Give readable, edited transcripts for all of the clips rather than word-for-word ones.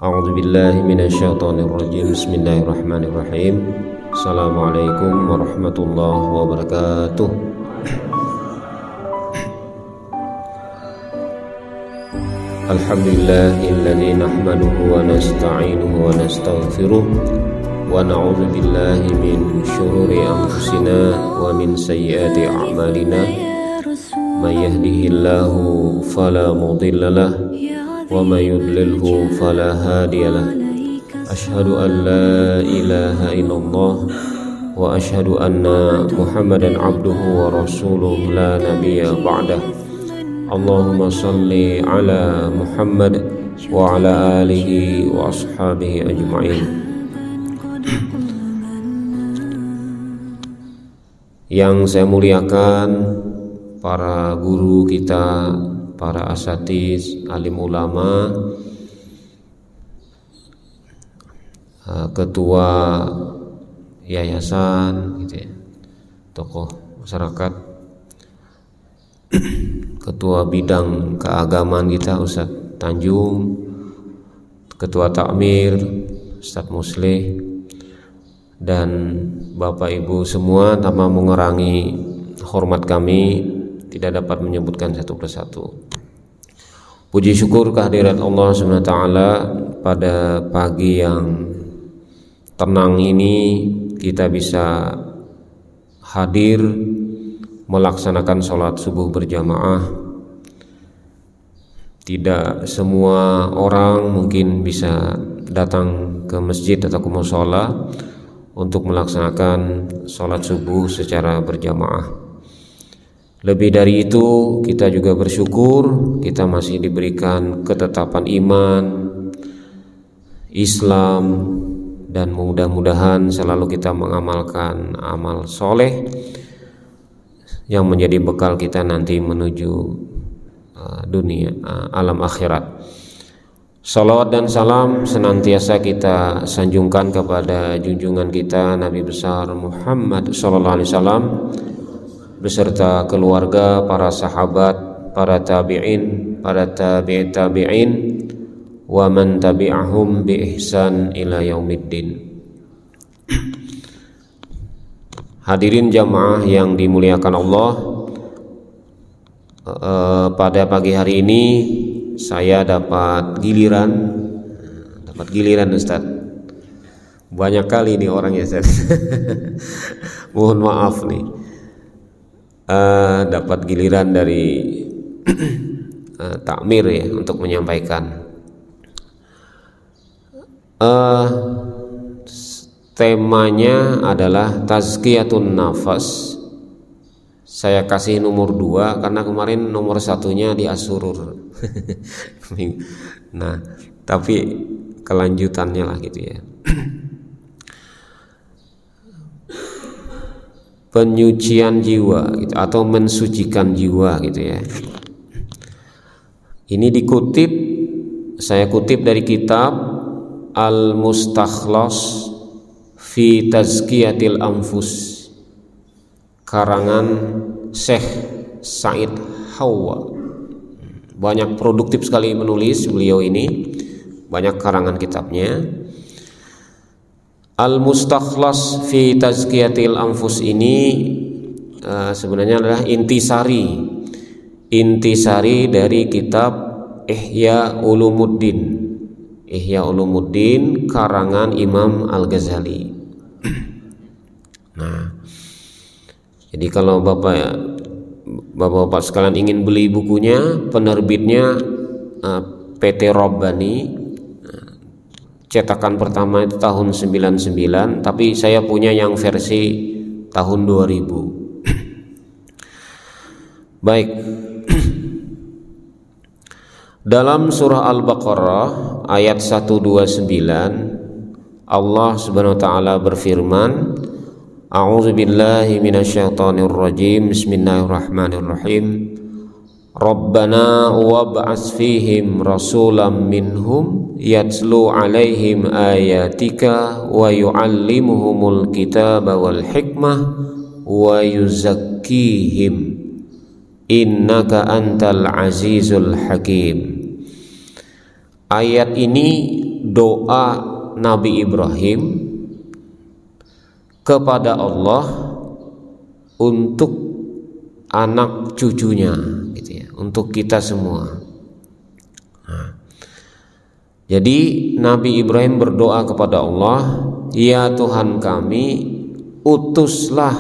A'udzu billahi minasyaitonir rajim. Bismillahirrahmanirrahim. Assalamualaikum warahmatullahi wabarakatuh. Alhamdulillahilladzi nahmaduhu wa nasta'inuhu wa nastaghfiruh wa na'udzu billahi min syururi anfusina wa min sayyiati a'malina. May yahdihillahu fala mudilla lahu wa may yudlilhu fala hadiyalah. Asyhadu an la ilaha illallah wa asyhadu anna Muhammadan abduhu wa rasuluh la nabiyya ba'dah. Allahumma salli ala Muhammad wa ala alihi wa ashabihi ajma'in. Yang saya muliakan para guru kita, para asatiz, alim ulama, ketua yayasan gitu ya, tokoh masyarakat, ketua bidang keagamaan kita Ustadz Tanjung, ketua takmir Ustadz Muslih, dan Bapak Ibu semua, tanpa mengurangi hormat kami, tidak dapat menyebutkan satu persatu. Puji syukur kehadirat Allah SWT pada pagi yang tenang ini kita bisa hadir melaksanakan sholat subuh berjamaah. Tidak semua orang mungkin bisa datang ke masjid atau ke mushola untuk melaksanakan sholat subuh secara berjamaah. Lebih dari itu, kita juga bersyukur kita masih diberikan ketetapan iman, Islam, dan mudah-mudahan selalu kita mengamalkan amal soleh yang menjadi bekal kita nanti menuju dunia alam akhirat. Salawat dan salam senantiasa kita sanjungkan kepada junjungan kita Nabi besar Muhammad SAW beserta keluarga, para sahabat, para tabi'in, para tabi'in, wa man tabi'ahum bi ihsan ila yaumiddin. Hadirin jamaah yang dimuliakan Allah, pada pagi hari ini saya dapat giliran Ustaz. Banyak kali nih orangnya Ustaz. Mohon maaf nih. Dapat giliran dari takmir ya untuk menyampaikan temanya adalah tazkiyatun nafas. Saya kasih nomor 2 karena kemarin nomor 1-nya di Asurur. Nah, tapi kelanjutannya lah gitu ya. Penyucian jiwa gitu, atau mensucikan jiwa gitu ya. Ini saya kutip dari kitab Al-Mustakhlas fi Tazkiyatil Anfus karangan Syekh Said Hawa. Banyak produktif sekali menulis beliau ini, banyak karangan kitabnya. Al-Mustakhlas fi Tazkiyatil Anfus ini sebenarnya adalah intisari dari kitab Ihya Ulumuddin karangan Imam Al-Ghazali. Nah, jadi kalau Bapak sekalian ingin beli bukunya, penerbitnya PT Robbani. Cetakan pertama itu tahun 99, tapi saya punya yang versi tahun 2000. Baik. Dalam surah Al-Baqarah ayat 129 Allah Subhanahu wa taala berfirman, A'udzu billahi minasyaitonir rajim. Bismillahirrahmanirrahim. Rabbana wab'ats fihim rasulam minhum yatslu 'alaihim ayatika wa yu'allimuhumul kitaba wal hikmah wa yuzakkihim innaka antal azizul hakim. Ayat ini doa Nabi Ibrahim kepada Allah untuk anak cucunya, gitu ya, untuk kita semua. Jadi Nabi Ibrahim berdoa kepada Allah, ya Tuhan kami, utuslah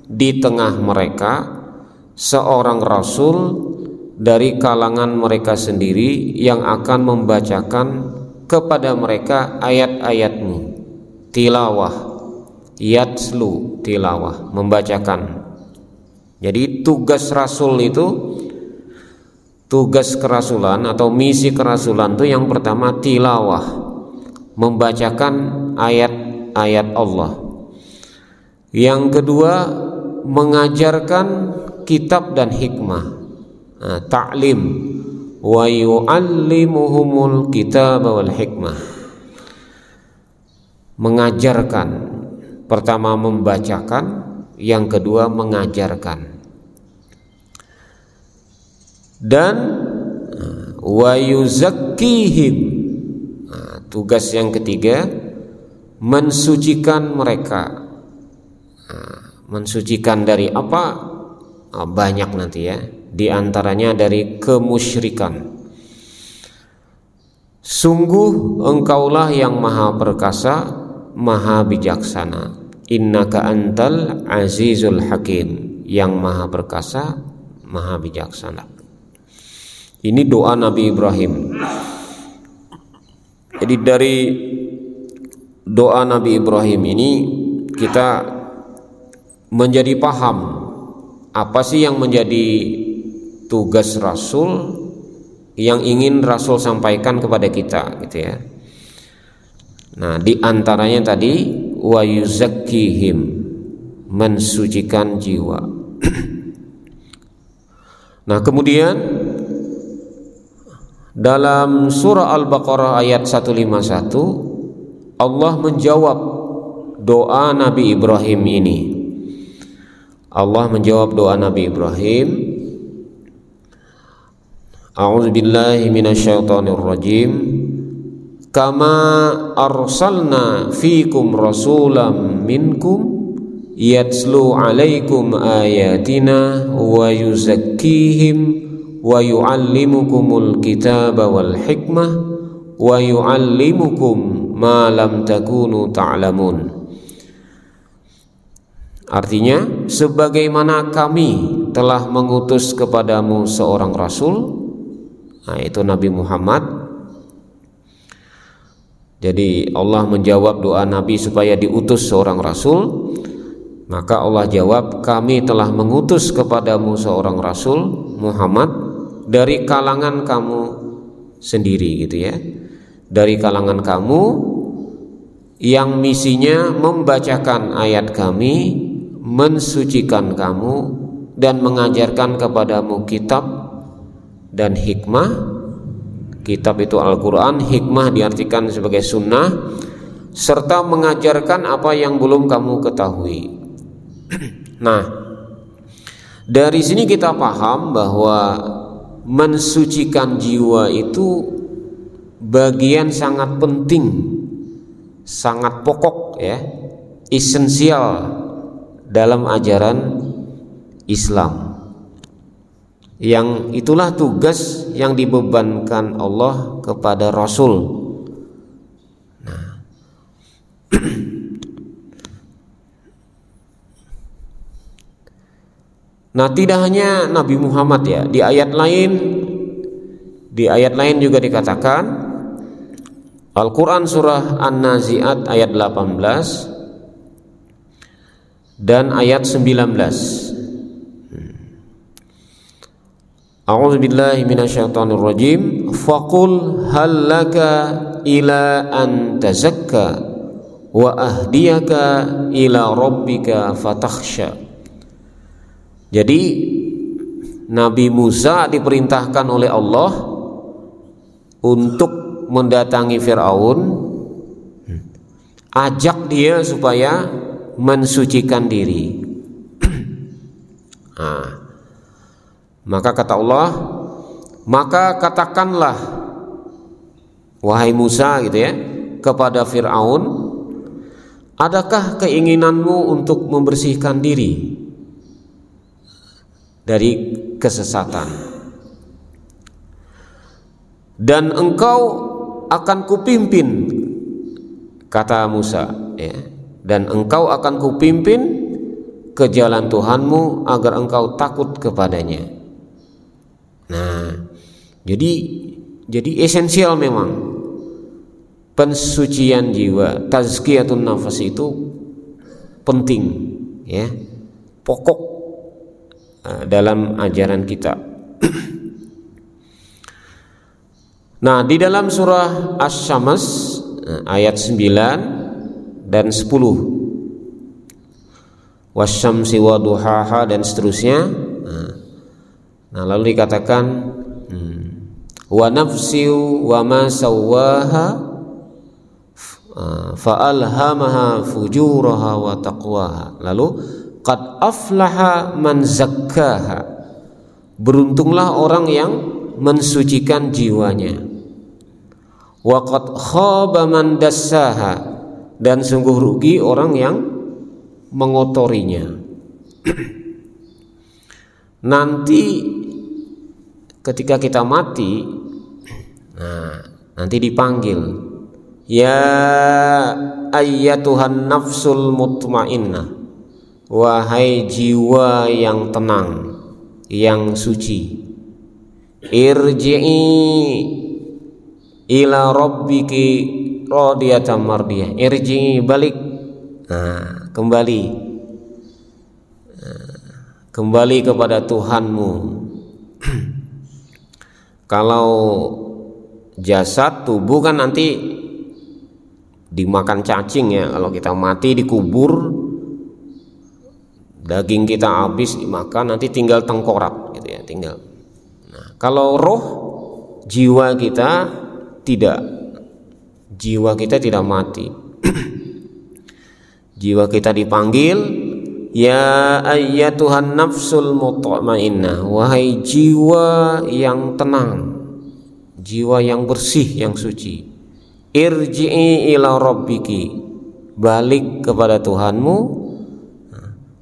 di tengah mereka seorang rasul dari kalangan mereka sendiri yang akan membacakan kepada mereka ayat-ayat-Mu. Tilawah, yatslu, tilawah, membacakan. Jadi tugas rasul itu, tugas kerasulan atau misi kerasulan itu yang pertama tilawah, membacakan ayat-ayat Allah. Yang kedua mengajarkan kitab dan hikmah, ta'lim, wa yu'allimuhumul kitab wal hikmah. Mengajarkan, pertama membacakan, yang kedua mengajarkan. Dan wa yuzakkihim, tugas yang ketiga mensucikan mereka. Mensucikan dari apa? Banyak nanti ya. Di antaranya dari kemusyrikan. Sungguh engkaulah yang maha perkasa, maha bijaksana. Innaka antal azizul hakim, yang maha perkasa, maha bijaksana. Ini doa Nabi Ibrahim. Jadi dari doa Nabi Ibrahim ini kita menjadi paham apa sih yang menjadi tugas Rasul yang ingin Rasul sampaikan kepada kita, gitu ya. Nah, di antaranya tadi wa yuzakkihim, mensucikan jiwa. Nah, kemudian dalam surah Al-Baqarah ayat 151 Allah menjawab doa Nabi Ibrahim ini. Allah menjawab doa Nabi Ibrahim. A'udzubillahi minasyaitonir rajim. Kama arsalna fikum rasulam minkum yatslu alaikum ayatina wa yuzakkihim wa yu'allimukumul kitaba wal hikmah wa yu'allimukum ma lam takunu ta'lamun. Artinya, sebagaimana kami telah mengutus kepadamu seorang rasul, itu Nabi Muhammad. Jadi Allah menjawab doa Nabi supaya diutus seorang rasul. Maka Allah jawab, kami telah mengutus kepadamu seorang rasul Muhammad dari kalangan kamu sendiri, gitu ya. Dari kalangan kamu yang misinya membacakan ayat kami, mensucikan kamu, dan mengajarkan kepadamu kitab dan hikmah. Kitab itu Al-Quran, hikmah diartikan sebagai sunnah, serta mengajarkan apa yang belum kamu ketahui. Nah, dari sini kita paham bahwa mensucikan jiwa itu bagian sangat penting, sangat pokok ya, esensial dalam ajaran Islam. Yang itulah tugas yang dibebankan Allah kepada Rasul. Nah, tidak hanya Nabi Muhammad ya, di ayat lain juga dikatakan, Al-Quran surah An-Nazi'at ayat 18 dan ayat 19. A'udzubillahi minasyaitonir rajim. Faqul hal laka ila an tazakka wa ahdiyaka ila rabbika fatakhsha. Jadi Nabi Musa diperintahkan oleh Allah untuk mendatangi Fir'aun, ajak dia supaya mensucikan diri. Maka kata Allah, maka katakanlah wahai Musa gitu ya, kepada Fir'aun, adakah keinginanmu untuk membersihkan diri dari kesesatan, dan engkau akan kupimpin, kata Musa ya, dan engkau akan kupimpin ke jalan Tuhanmu agar engkau takut kepadanya. Nah, jadi esensial memang pensucian jiwa, tazkiyatun nafas itu penting ya, pokok dalam ajaran kita. Nah, di dalam surah Asy-Syams ayat 9 dan 10, wasyamsi wa duhaha dan seterusnya. Nah, lalu dikatakan wa nafsi wa ma sawwaha fa alhamaha fujuraha wa taqwaha. Lalu qad aflaha man zakkaha, beruntunglah orang yang mensucikan jiwanya. Wa qad khaba man dassaha, dan sungguh rugi orang yang mengotorinya. Nanti ketika kita mati, nah, nanti dipanggil, ya ayyatuhan nafsul mutmainnah, wahai jiwa yang tenang, yang suci, irji'i ila rabbiki radiyatan mardiyah. Irji'i, balik, nah, kembali kepada Tuhanmu. Kalau jasad, tubuh kan nanti dimakan cacing ya, kalau kita mati dikubur, daging kita habis dimakan, nanti tinggal tengkorak gitu ya, tinggal. Nah, kalau roh, jiwa kita tidak mati. Jiwa kita dipanggil, ya ayyatuhan nafsul mutmainnah, wahai jiwa yang tenang, jiwa yang bersih, yang suci, irji'i ila rabbiki, balik kepada Tuhanmu,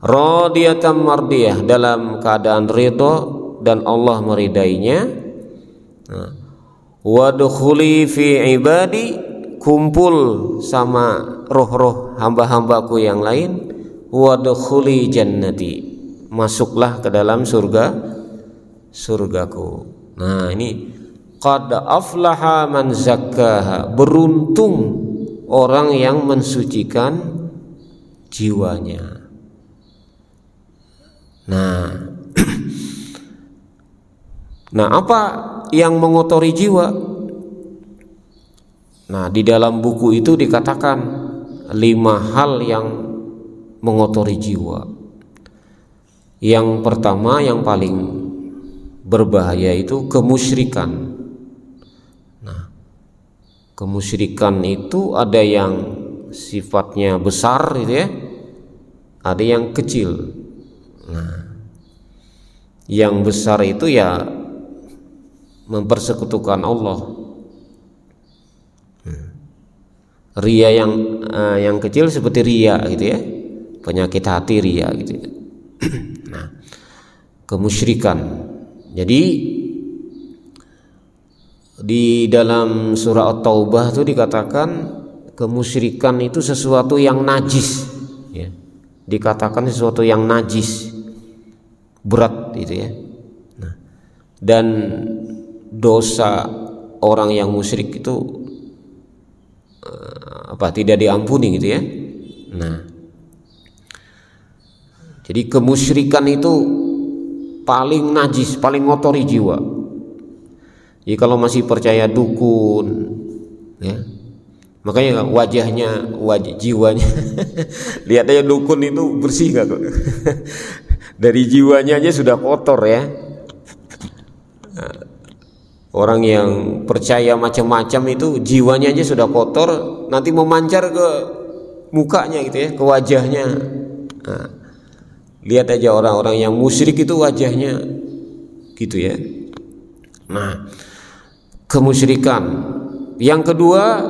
radiyatan mardiyah, dalam keadaan ridha dan Allah meridainya. Wadkhuli fi ibadi, kumpul sama roh-roh hamba-hambaku yang lain. Wadkhuli jannati, masuklah ke dalam surgaku. Nah, ini qad aflaha man zakkaha, beruntung orang yang mensucikan jiwanya. Nah, apa yang mengotori jiwa? Nah, di dalam buku itu dikatakan 5 hal yang mengotori jiwa. Yang pertama, yang paling berbahaya itu kemusyrikan. Nah, kemusyrikan itu ada yang sifatnya besar gitu ya, ada yang kecil. Nah, yang besar itu ya mempersekutukan Allah. Ria yang kecil seperti ria gitu ya, penyakit hati ria gitu ya. Nah, kemusyrikan. Jadi di dalam surah At-Taubah itu dikatakan kemusyrikan itu sesuatu yang najis ya. Dikatakan sesuatu yang najis, berat gitu ya. Nah, dan dosa orang yang musyrik itu tidak diampuni gitu ya. Nah, jadi kemusyrikan itu paling najis, paling ngotori jiwa. Jadi kalau masih percaya dukun ya, makanya wajah jiwanya lihat aja dukun itu bersih gak kok. Dari jiwanya aja sudah kotor ya. Orang yang percaya macam-macam itu jiwanya aja sudah kotor, nanti memancar ke mukanya gitu ya, ke wajahnya. Nah, lihat aja orang-orang yang musyrik itu wajahnya gitu ya. Nah, kemusyrikan Yang kedua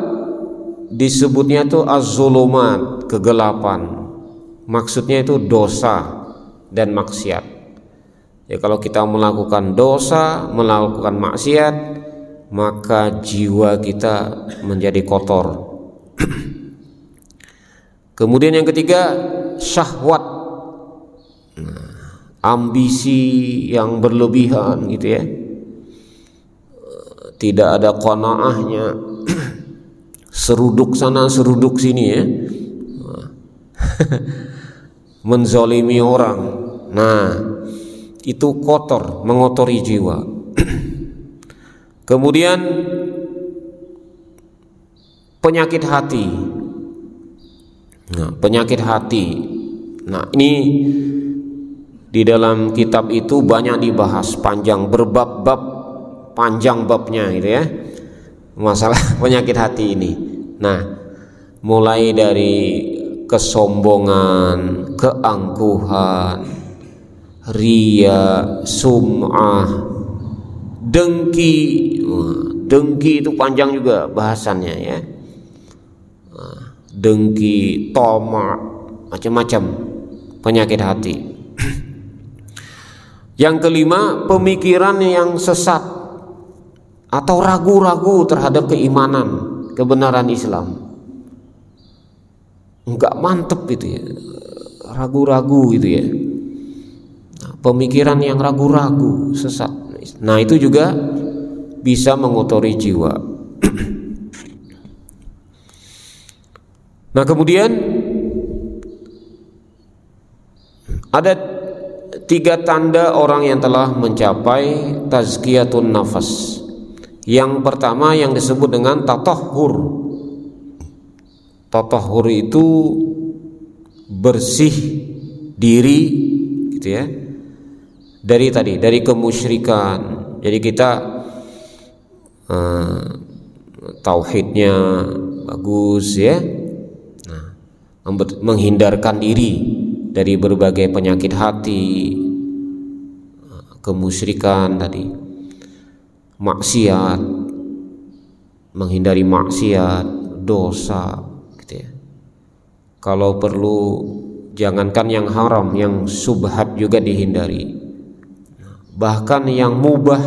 disebutnya itu az-zulumat, kegelapan. Maksudnya itu dosa dan maksiat. Ya, kalau kita melakukan dosa, melakukan maksiat, maka jiwa kita menjadi kotor. Kemudian yang ketiga, syahwat, ambisi yang berlebihan gitu ya. Tidak ada qanaahnya, seruduk sana seruduk sini ya. Menzalimi orang. Nah, itu kotor, mengotori jiwa. Kemudian penyakit hati. Nah, penyakit hati. Nah, ini di dalam kitab itu banyak dibahas, panjang, berbab-bab, panjang babnya gitu ya, masalah penyakit hati ini. Nah, mulai dari kesombongan, keangkuhan, riya, sum'ah, dengki. Dengki itu panjang juga bahasannya ya. Dengki, tamak, macam-macam penyakit hati. Yang kelima, pemikiran yang sesat atau ragu-ragu terhadap keimanan, kebenaran Islam. Enggak mantep gitu ya, ragu-ragu gitu ya. Nah, pemikiran yang ragu-ragu, sesat. Nah, itu juga bisa mengotori jiwa. Nah, kemudian ada 3 tanda orang yang telah mencapai tazkiyatun nafas. Yang pertama yang disebut dengan tatahhur. Tatahhur itu bersih diri gitu ya. Dari kemusyrikan. Jadi kita tauhidnya bagus ya. Nah, menghindarkan diri dari berbagai penyakit hati, kemusyrikan tadi, maksiat, menghindari maksiat, dosa gitu ya. Kalau perlu jangankan yang haram, yang subhat juga dihindari. Bahkan yang mubah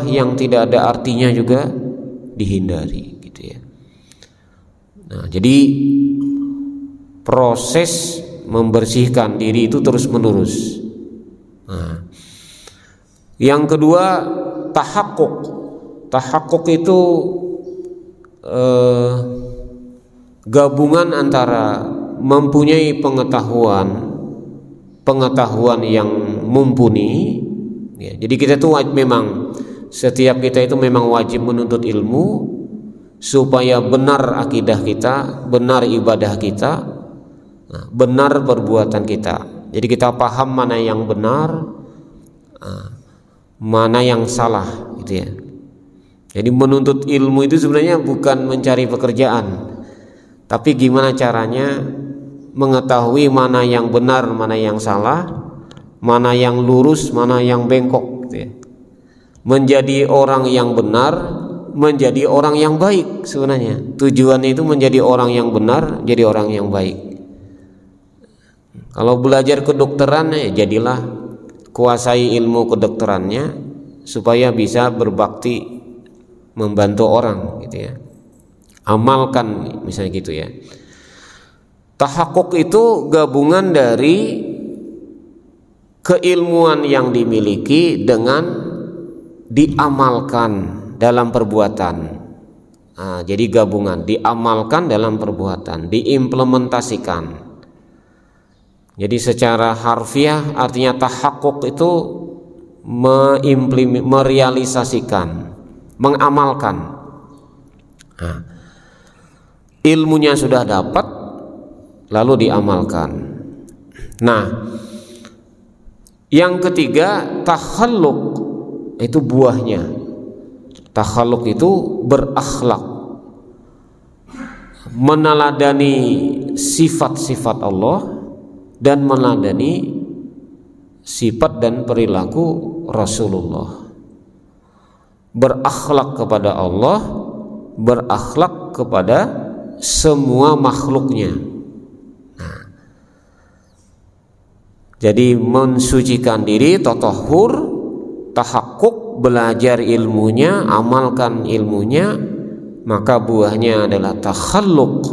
yang tidak ada artinya juga dihindari gitu ya. Nah, jadi proses membersihkan diri itu terus menerus. Nah, yang kedua, tahakkuk. Tahakkuk itu gabungan antara mempunyai pengetahuan yang mumpuni ya. Jadi kita tuh memang setiap kita itu memang wajib menuntut ilmu supaya benar akidah kita, benar ibadah kita, benar perbuatan kita. Jadi kita paham mana yang benar, mana yang salah gitu ya. Jadi menuntut ilmu itu sebenarnya bukan mencari pekerjaan, tapi gimana caranya mengetahui mana yang benar, mana yang salah, mana yang lurus, mana yang bengkok gitu ya. Menjadi orang yang benar, menjadi orang yang baik sebenarnya. Tujuannya itu menjadi orang yang benar, jadi orang yang baik. Kalau belajar kedokteran ya jadilah kuasai ilmu kedokterannya supaya bisa berbakti membantu orang gitu ya. Amalkan misalnya gitu ya. Tahakkuk itu gabungan dari keilmuan yang dimiliki dengan diamalkan dalam perbuatan. Nah, jadi gabungan diamalkan dalam perbuatan, diimplementasikan. Jadi secara harfiah artinya tahakkuk itu merealisasikan, mengamalkan. Nah, ilmunya sudah dapat lalu diamalkan. Nah, yang ketiga, takhalluk itu buahnya. Takhalluk itu berakhlak, meneladani sifat-sifat Allah dan meneladani sifat dan perilaku Rasulullah. berakhlak kepada Allah, berakhlak kepada semua makhluknya. Nah, jadi mensucikan diri, tatahhur, tahakkuk, belajar ilmunya, amalkan ilmunya, maka buahnya adalah takhalluq,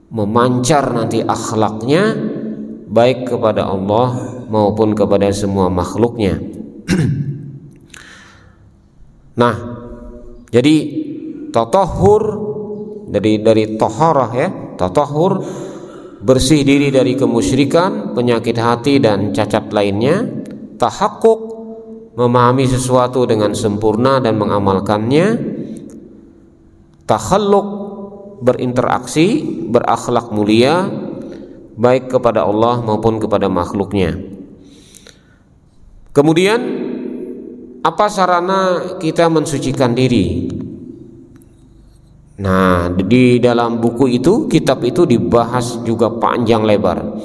memancar nanti akhlaknya baik kepada Allah maupun kepada semua makhluknya. Nah, jadi tatahhur dari taharah ya, tatahhur, bersih diri dari kemusyrikan, penyakit hati dan cacat lainnya. Tahakkuk, memahami sesuatu dengan sempurna dan mengamalkannya. Takhalluq, berinteraksi, berakhlak mulia baik kepada Allah maupun kepada makhluknya. Kemudian apa sarana kita mensucikan diri? Nah, di dalam buku itu, kitab itu dibahas juga panjang lebar.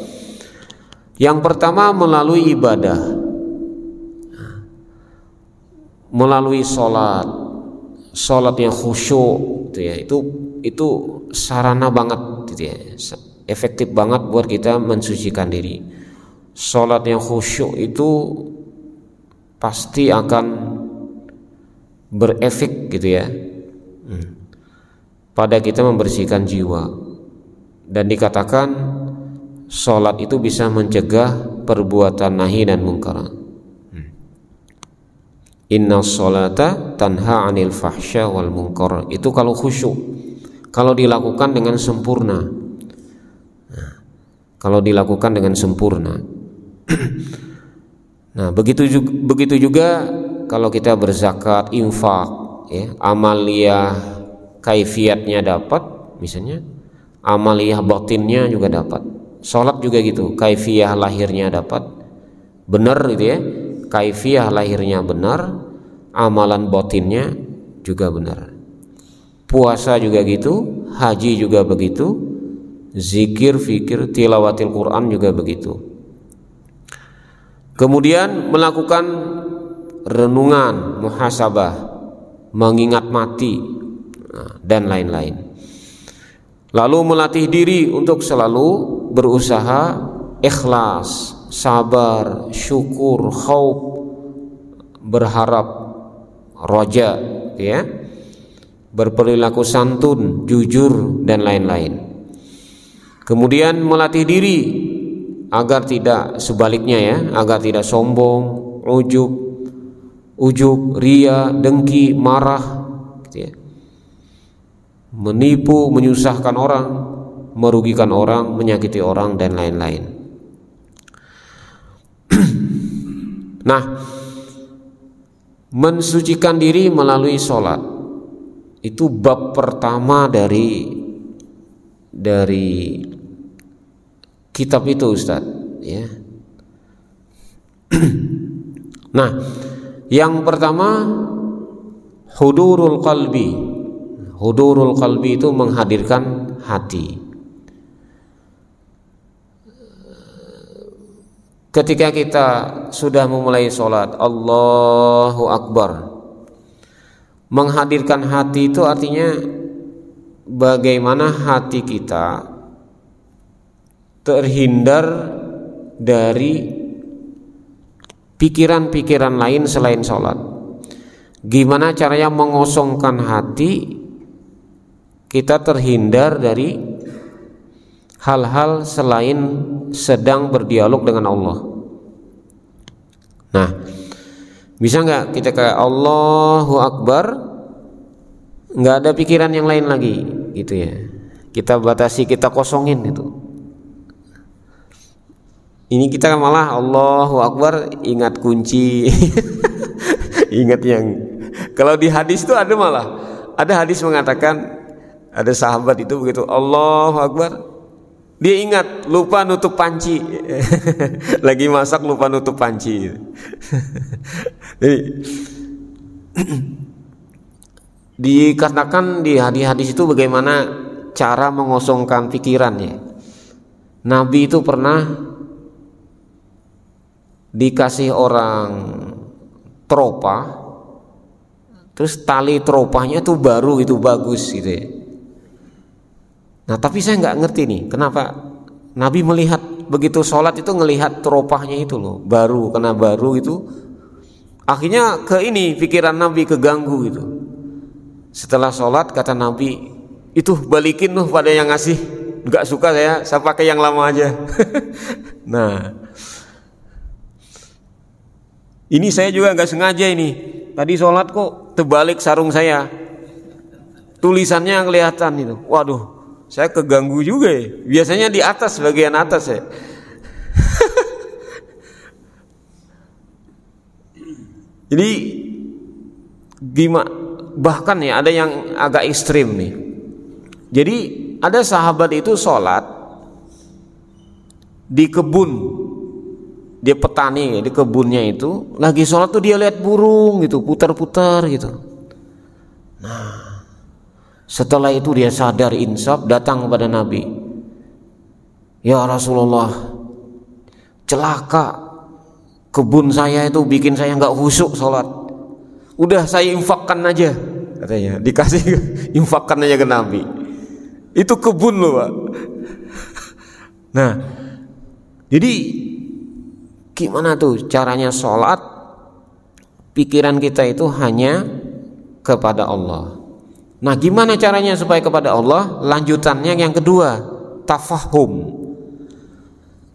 Yang pertama melalui ibadah, melalui sholat yang khusyuk, gitu ya. Itu sarana banget, gitu ya. Efektif banget buat kita mensucikan diri. Sholat yang khusyuk itu pasti akan berefek, gitu ya, pada kita membersihkan jiwa. Dan dikatakan sholat itu bisa mencegah perbuatan nahi dan munkar. Inna sholata tanha anil fahsya wal munkar. Itu kalau khusyuk, kalau dilakukan dengan sempurna. Kalau dilakukan dengan sempurna. Nah, begitu juga kalau kita berzakat, infak, ya, amaliyah kaifiatnya dapat, misalnya amaliyah batinnya juga dapat. Sholat juga gitu, kaifiyah lahirnya dapat, benar gitu ya, kaifiyah lahirnya benar, amalan batinnya juga benar. Puasa juga gitu, haji juga begitu, zikir, fikir, tilawatil Quran juga begitu. Kemudian melakukan renungan, muhasabah, mengingat mati, dan lain-lain. Lalu melatih diri untuk selalu berusaha ikhlas, sabar, syukur, khauf, berharap, roja, ya, berperilaku santun, jujur, dan lain-lain. Kemudian melatih diri agar tidak sebaliknya, ya, agar tidak sombong, ujub, ria, dengki, marah, gitu ya, menipu, menyusahkan orang, merugikan orang, menyakiti orang, dan lain-lain. Nah, mensucikan diri melalui sholat itu bab pertama dari kitab itu, Ustaz, ya. Nah, yang pertama hudurul qalbi. Hudurul qalbi itu menghadirkan hati. Ketika kita sudah memulai sholat, Allahu Akbar, menghadirkan hati itu artinya bagaimana hati kita terhindar dari pikiran-pikiran lain selain sholat. Gimana caranya mengosongkan hati kita terhindar dari hal-hal selain sedang berdialog dengan Allah. Nah, bisa nggak kita kayak Allahu Akbar, nggak ada pikiran yang lain lagi, gitu ya. Kita batasi, kita kosongin itu. Ini kita malah Allahu Akbar ingat kunci, ingat yang. Kalau di hadis itu ada hadis mengatakan, ada sahabat itu begitu Allahu Akbar, dia ingat lupa nutup panci. Lagi masak lupa nutup panci. Jadi dikatakan di hadis itu bagaimana cara mengosongkan pikirannya. Nabi itu pernah dikasih orang teropa terus tali teropahnya tuh baru, itu bagus gitu ya. Nah tapi saya nggak ngerti nih kenapa Nabi melihat begitu sholat itu ngelihat teropahnya itu loh baru, karena baru itu akhirnya ke ini pikiran Nabi keganggu gitu. Setelah sholat kata Nabi, itu balikin loh pada yang ngasih, nggak suka saya pakai yang lama aja. Nah ini saya juga nggak sengaja ini, tadi sholat kok terbalik sarung saya, tulisannya kelihatan itu, waduh saya keganggu juga ya. Biasanya di atas, bagian atas ya. Jadi gimana, bahkan ya ada yang agak ekstrim nih. Jadi ada sahabat itu sholat di kebun, dia petani di kebunnya itu, lagi sholat tuh dia lihat burung gitu putar-putar gitu. Nah setelah itu dia sadar, insaf, datang kepada Nabi, ya Rasulullah, celaka, kebun saya itu bikin saya nggak khusyuk sholat, udah saya infakkan aja, katanya, dikasih infakkan aja ke Nabi, itu kebun loh Pak. Nah jadi gimana tuh caranya sholat, pikiran kita itu hanya kepada Allah. Nah gimana caranya supaya kepada Allah? Lanjutannya yang kedua, tafahum.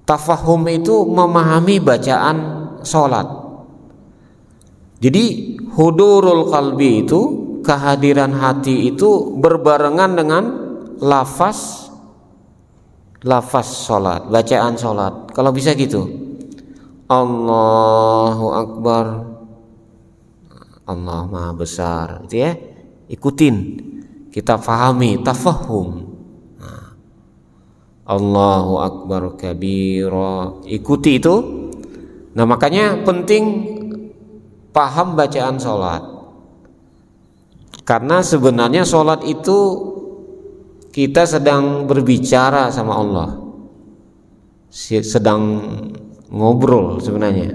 Tafahum itu memahami bacaan sholat. Jadi hudurul qalbi itu, kehadiran hati itu berbarengan dengan lafaz sholat, bacaan sholat. Kalau bisa gitu, Allahu Akbar, Allah Maha Besar, gitu ya. Ikutin, kita fahami, tafahum. Allahu Akbar kabira, ikuti itu. Nah makanya penting paham bacaan sholat, karena sebenarnya sholat itu kita sedang berbicara sama Allah, sedang ngobrol sebenarnya.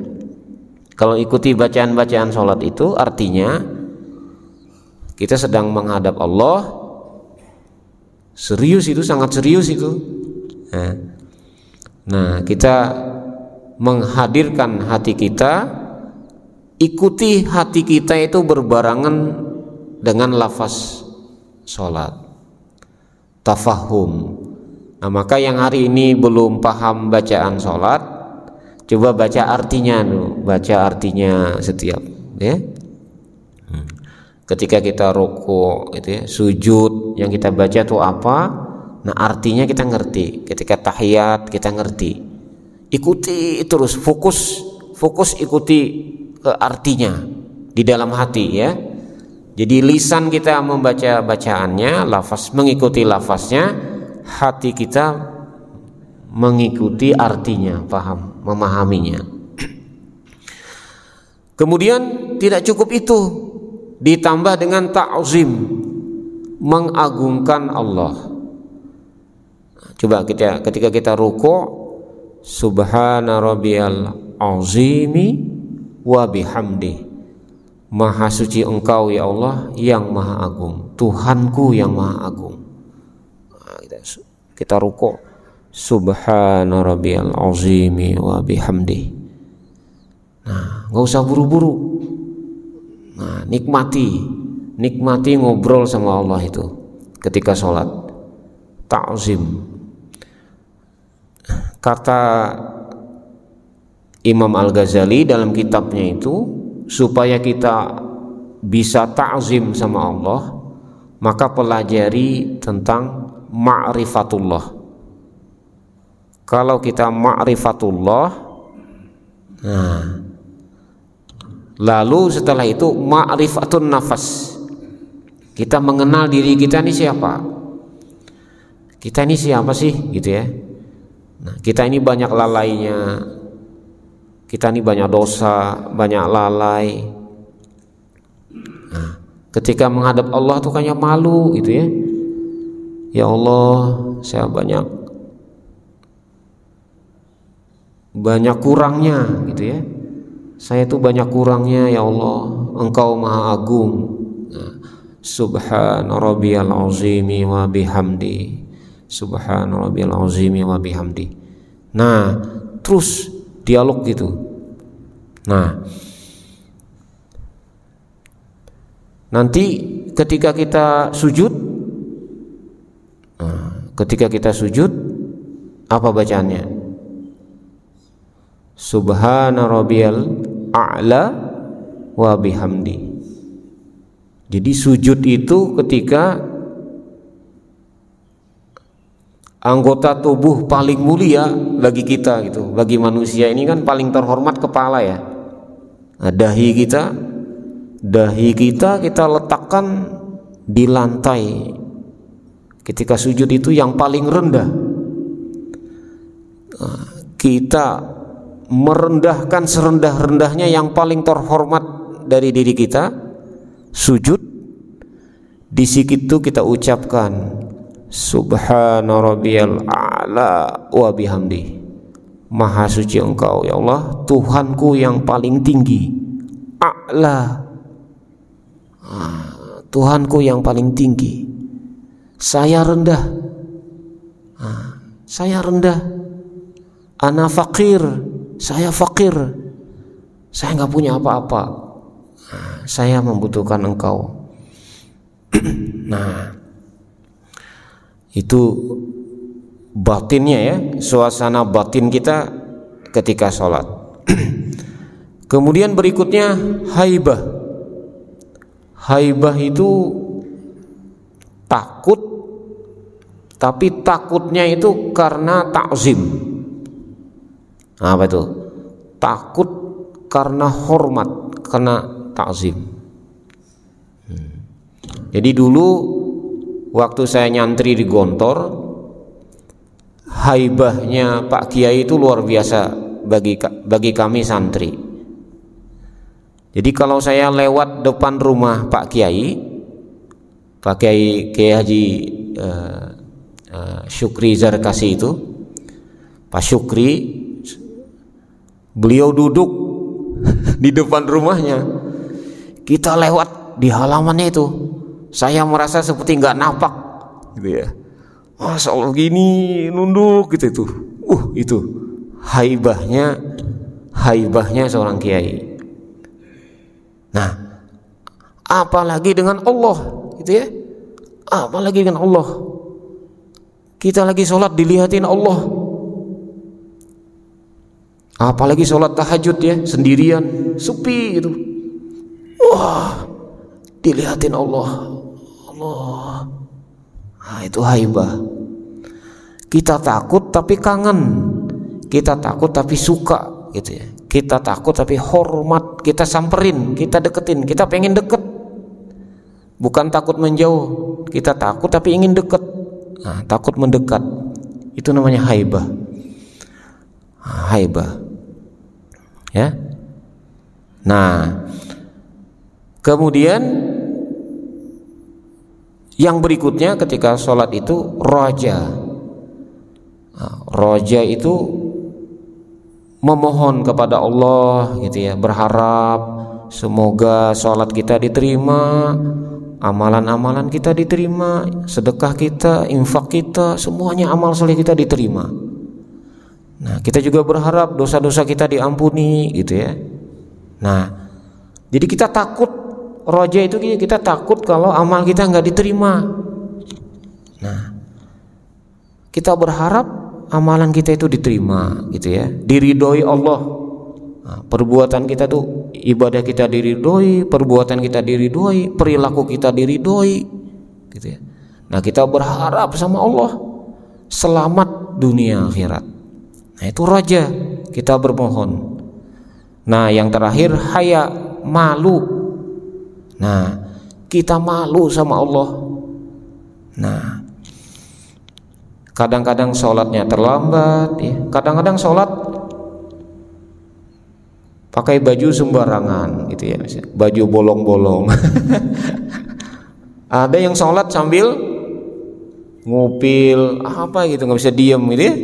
Kalau ikuti bacaan-bacaan sholat itu artinya kita sedang menghadap Allah, serius itu, sangat serius itu. Nah kita menghadirkan hati kita, ikuti hati kita itu berbarengan dengan lafaz sholat, tafahum. Nah maka yang hari ini belum paham bacaan sholat, coba baca artinya dulu, baca artinya setiap ya. Ketika kita rukuk itu ya, sujud yang kita baca itu apa? Nah artinya kita ngerti. Ketika tahiyat kita ngerti. Ikuti terus, fokus ikuti ke artinya di dalam hati ya. Jadi lisan kita membaca bacaannya, lafaz mengikuti lafaznya, hati kita mengikuti artinya, paham, memahaminya. Kemudian tidak cukup itu, ditambah dengan ta'zim, mengagungkan Allah. Coba ketika kita ruku', subhana rabbiyal azimi wa bihamdi, maha suci engkau ya Allah yang maha agung, Tuhanku yang maha agung. Nah, kita ruku', subhana rabbiyal azimi wa bihamdi. Nah, nggak usah buru-buru. Nah, nikmati ngobrol sama Allah itu ketika sholat, ta'zim. Kata Imam Al-Ghazali dalam kitabnya itu, supaya kita bisa ta'zim sama Allah, maka pelajari tentang ma'rifatullah. Kalau kita ma'rifatullah, nah lalu setelah itu ma'rifatun nafas, kita mengenal diri kita ini siapa, kita ini siapa sih gitu ya. Nah, kita ini banyak lalainya, kita ini banyak dosa, banyak lalai. Nah, ketika menghadap Allah tuh kayaknya malu gitu ya. Ya Allah, saya banyak kurangnya gitu ya. Saya tuh banyak kurangnya ya Allah, Engkau maha agung Subhana rabbiyal azimi wa bihamdi. Subhana rabbiyal azimi wa bihamdi. Nah, terus dialog gitu. Nah, nanti ketika kita sujud, apa bacaannya? Subhana rabbiyal a'la wa bihamdi. Jadi sujud itu ketika anggota tubuh paling mulia bagi kita gitu. Bagi manusia ini kan paling terhormat kepala ya. Nah, dahi kita letakkan di lantai. Ketika sujud itu yang paling rendah. Kita merendahkan serendah-rendahnya yang paling terhormat dari diri kita. Sujud, di situ kita ucapkan Subhana rabbiyal a'la wa bihamdi. Maha suci Engkau ya Allah, Tuhanku yang paling tinggi. A'la, Tuhanku yang paling tinggi. Saya rendah. Saya rendah. Ana fakir, saya fakir. Saya nggak punya apa-apa. Saya membutuhkan Engkau. Nah, itu batinnya ya, suasana batin kita ketika sholat. Kemudian berikutnya haibah. Haibah itu takut, tapi takutnya itu karena takzim. Apa itu? Takut karena hormat, karena takzim. Jadi dulu waktu saya nyantri di Gontor, haibahnya Pak Kiai itu luar biasa bagi kami santri. Jadi kalau saya lewat depan rumah Pak Kiai Haji Syukri Zarkasi itu, Pak Syukri, beliau duduk di depan rumahnya. Kita lewat di halamannya itu, saya merasa seperti nggak napak, gitu ya. Masya Allah gini nunduk gitu itu. Itu haibahnya seorang kiai. Nah, apalagi dengan Allah, gitu ya. Apalagi dengan Allah. Kita lagi sholat dilihatin Allah. Apalagi sholat tahajud ya, sendirian, sepi gitu. Wah, dilihatin Allah. Nah, itu haibah. Kita takut tapi kangen. Kita takut tapi suka gitu ya. Kita takut tapi hormat, kita samperin, kita deketin, kita pengen deket. Bukan takut menjauh, kita takut tapi ingin deket. Nah, takut mendekat. Itu namanya haibah. Haibah. Ya. Nah, kemudian yang berikutnya ketika sholat itu roja. Roja itu memohon kepada Allah gitu ya, berharap semoga sholat kita diterima, amalan-amalan kita diterima, sedekah kita, infak kita, semuanya amal soleh kita diterima. Nah, kita juga berharap dosa-dosa kita diampuni gitu ya. Nah, jadi kita takut, roja itu kita takut kalau amal kita nggak diterima. Nah, kita berharap amalan kita itu diterima gitu ya, diridhoi Allah. Nah, perbuatan kita tuh, ibadah kita diridhoi, perbuatan kita diridhoi, perilaku kita diridhoi gitu ya. Nah, kita berharap sama Allah selamat dunia akhirat. Nah, itu raja, kita bermohon. Nah, yang terakhir haya, malu. Nah, kita malu sama Allah. Nah, kadang-kadang sholatnya terlambat ya. Kadang-kadang sholat pakai baju sembarangan gitu ya, baju bolong-bolong. Ada yang sholat sambil ngupil apa gitu, nggak bisa diem gitu ya.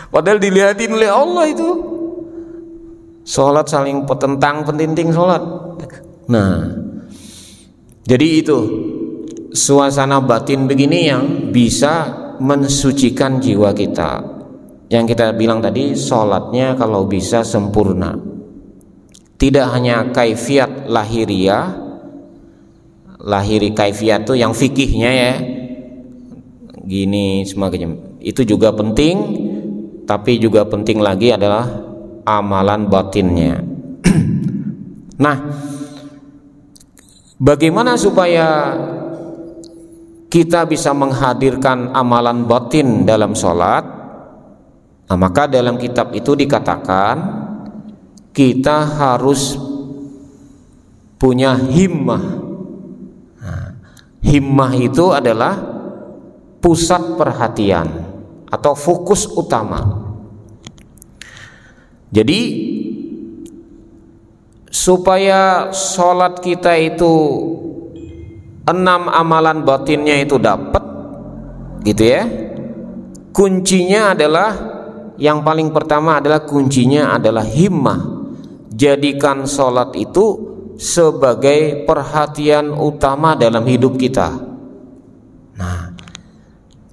Padahal dilihatin oleh Allah itu. Sholat saling petentang pentinting sholat. Nah, Jadi itu suasana batin begini yang bisa mensucikan jiwa kita. Yang kita bilang tadi, sholatnya kalau bisa sempurna. Tidak hanya kaifiat lahiriah, lahiri kaifiat itu yang fikihnya ya, gini semacam itu juga penting, tapi juga penting lagi adalah amalan batinnya. Nah, bagaimana supaya kita bisa menghadirkan amalan batin dalam sholat? Nah, maka dalam kitab itu dikatakan kita harus punya himmah. Nah, himmah itu adalah pusat perhatian atau fokus utama. Jadi supaya sholat kita itu 6 amalan batinnya itu dapat, gitu ya. Kuncinya adalah, yang paling pertama adalah kuncinya adalah himmah. Jadikan sholat itu sebagai perhatian utama dalam hidup kita. Nah,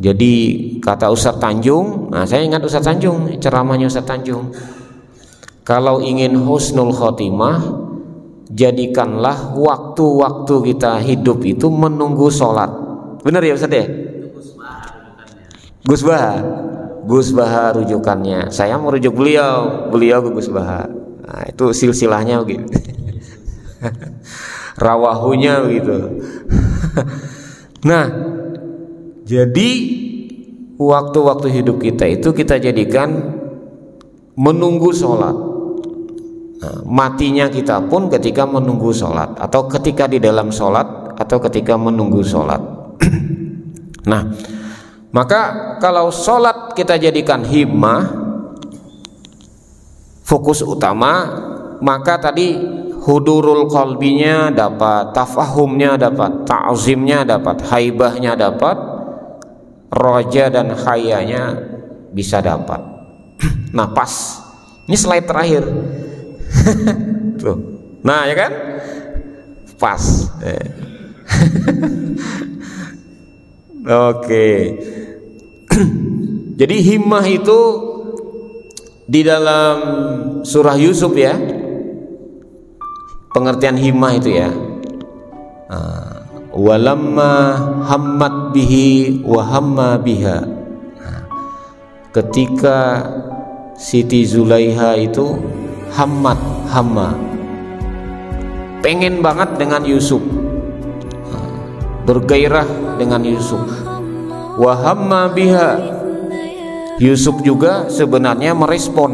jadi kata Ustadz Tanjung, nah saya ingat Ustadz Tanjung, ceramahnya Ustadz Tanjung, kalau ingin husnul khotimah, jadikanlah waktu-waktu kita hidup itu menunggu sholat. Benar ya Ustadz ya? Gus Baha rujukannya. Saya merujuk beliau ke Gus Baha. Nah, itu silsilahnya begitu. Rawahunya begitu. Nah, jadi waktu-waktu hidup kita itu kita jadikan menunggu sholat. Nah, matinya kita pun ketika menunggu sholat, atau ketika di dalam sholat, atau ketika menunggu sholat. Nah, maka kalau sholat kita jadikan himmah, fokus utama, maka tadi hudurul qalbinya dapat, tafahumnya dapat, ta'zimnya dapat, haibahnya dapat, roja dan hayanya bisa dapat. Nah, pas. Ini slide terakhir. Tuh. Nah, ya kan? Pas. Oke. Jadi himmah itu di dalam surah Yusuf ya, pengertian himmah itu ya, walamma hammat bihi wa hamma biha. Ketika Siti Zulaiha itu hamma, pengen banget dengan Yusuf, bergairah dengan Yusuf. Wa hamma biha, Yusuf juga sebenarnya merespon,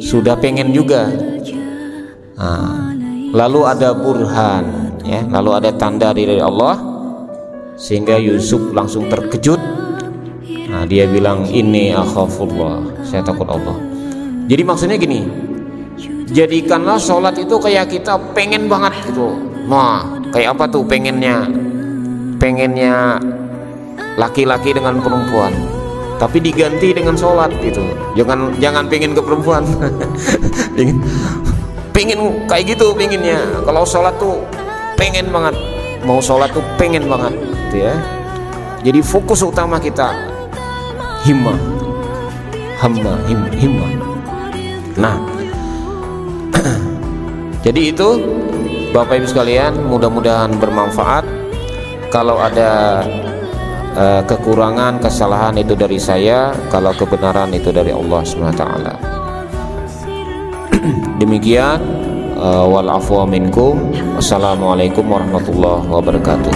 sudah pengen juga. Nah, lalu ada burhan ya, lalu ada tanda dari Allah, sehingga Yusuf langsung terkejut. Nah, dia bilang inni akhafullah, saya takut Allah. Jadi maksudnya gini, jadikanlah sholat itu kayak kita pengen banget gitu. Nah, kayak apa tuh pengennya laki-laki dengan perempuan, tapi diganti dengan sholat gitu. Jangan pengen ke perempuan. pengen kayak gitu pengennya. Kalau sholat tuh pengen banget, mau sholat tuh pengen banget gitu ya. Jadi fokus utama kita himmah. Nah, jadi itu Bapak Ibu sekalian, mudah-mudahan bermanfaat. Kalau ada kekurangan, kesalahan itu dari saya, kalau kebenaran itu dari Allah SWT. Demikian, wal afwa minkum. Wassalamualaikum warahmatullahi wabarakatuh.